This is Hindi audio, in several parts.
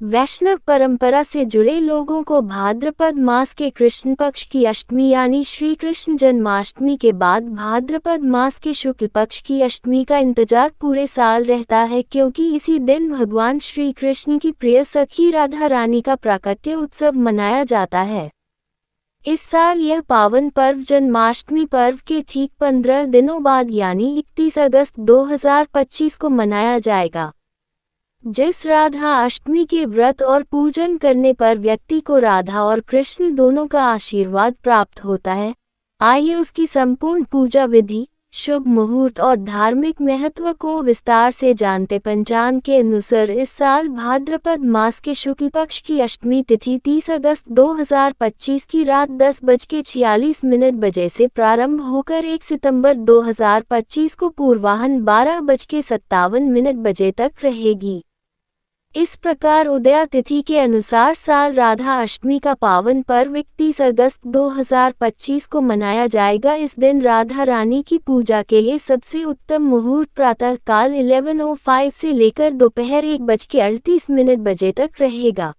वैष्णव परंपरा से जुड़े लोगों को भाद्रपद मास के कृष्ण पक्ष की अष्टमी यानी श्री कृष्ण जन्माष्टमी के बाद भाद्रपद मास के शुक्ल पक्ष की अष्टमी का इंतजार पूरे साल रहता है, क्योंकि इसी दिन भगवान श्री कृष्ण की प्रिय सखी राधा रानी का प्राकट्य उत्सव मनाया जाता है। इस साल यह पावन पर्व जन्माष्टमी पर्व के ठीक 15 दिनों बाद यानी 31 अगस्त 2025 को मनाया जाएगा। जिस राधा अष्टमी के व्रत और पूजन करने पर व्यक्ति को राधा और कृष्ण दोनों का आशीर्वाद प्राप्त होता है। आइए उसकी संपूर्ण पूजा विधि, शुभ मुहूर्त और धार्मिक महत्व को विस्तार से जानते। पंचांग के अनुसार इस साल भाद्रपद मास के शुक्ल पक्ष की अष्टमी तिथि 30 अगस्त 2025 की रात 10:46 बजे से प्रारंभ होकर 1 सितंबर 2025 को पूर्वाह्न 12:57 बजे तक रहेगी। इस प्रकार उदया तिथि के अनुसार साल राधा अष्टमी का पावन पर्व 31 अगस्त 2025 को मनाया जाएगा। इस दिन राधा रानी की पूजा के लिए सबसे उत्तम मुहूर्त प्रातः काल 11:05 से लेकर दोपहर 1:38 बजे तक रहेगा।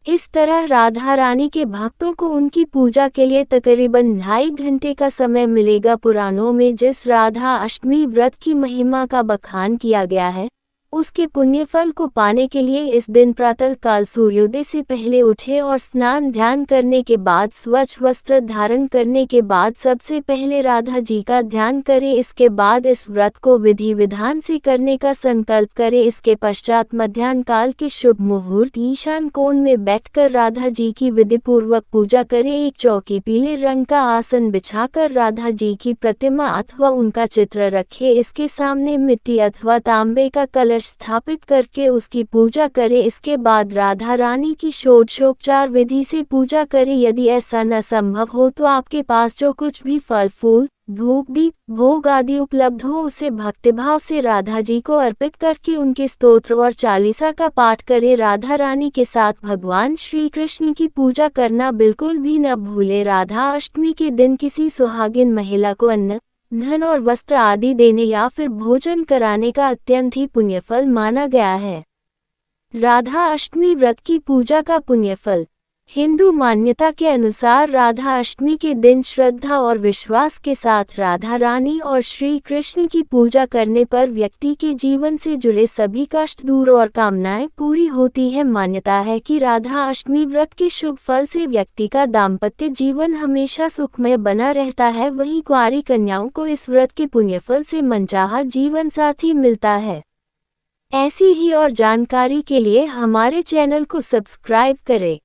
इस तरह राधा रानी के भक्तों को उनकी पूजा के लिए तकरीबन 2.5 घंटे का समय मिलेगा। पुराणों में जिस राधा अष्टमी व्रत की महिमा का बखान किया गया है, उसके पुण्यफल को पाने के लिए इस दिन प्रातः काल सूर्योदय से पहले उठे और स्नान ध्यान करने के बाद स्वच्छ वस्त्र धारण करने के बाद सबसे पहले राधा जी का ध्यान करें। इसके बाद इस व्रत को विधि विधान से करने का संकल्प करें। इसके पश्चात मध्याह्न काल के शुभ मुहूर्त ईशान कोण में बैठकर राधा जी की विधिपूर्वक पूजा करें। एक चौकी पीले रंग का आसन बिछाकर राधा जी की प्रतिमा अथवा उनका चित्र रखें। इसके सामने मिट्टी अथवा तांबे का कलश स्थापित करके उसकी पूजा करें। इसके बाद राधा रानी की षोडशोपचार विधि से पूजा करें। यदि ऐसा न संभव हो तो आपके पास जो कुछ भी फल फूल, धूप, दीप, भोग आदि उपलब्ध हो उसे भक्तिभाव से राधा जी को अर्पित करके उनके स्तोत्र और चालीसा का पाठ करें। राधा रानी के साथ भगवान श्री कृष्ण की पूजा करना बिल्कुल भी न भूलें। राधा अष्टमी के दिन किसी सुहागिन महिला को अन्न, धन और वस्त्र आदि देने या फिर भोजन कराने का अत्यंत ही पुण्यफल माना गया है। राधा अष्टमी व्रत की पूजा का पुण्यफल। हिंदू मान्यता के अनुसार राधा अष्टमी के दिन श्रद्धा और विश्वास के साथ राधा रानी और श्री कृष्ण की पूजा करने पर व्यक्ति के जीवन से जुड़े सभी कष्ट दूर और कामनाएं पूरी होती है। मान्यता है कि राधा अष्टमी व्रत के शुभ फल से व्यक्ति का दाम्पत्य जीवन हमेशा सुखमय बना रहता है। वहीं कुंवारी कन्याओं को इस व्रत के पुण्यफल से मनचाहा जीवन साथी मिलता है। ऐसी ही और जानकारी के लिए हमारे चैनल को सब्सक्राइब करें।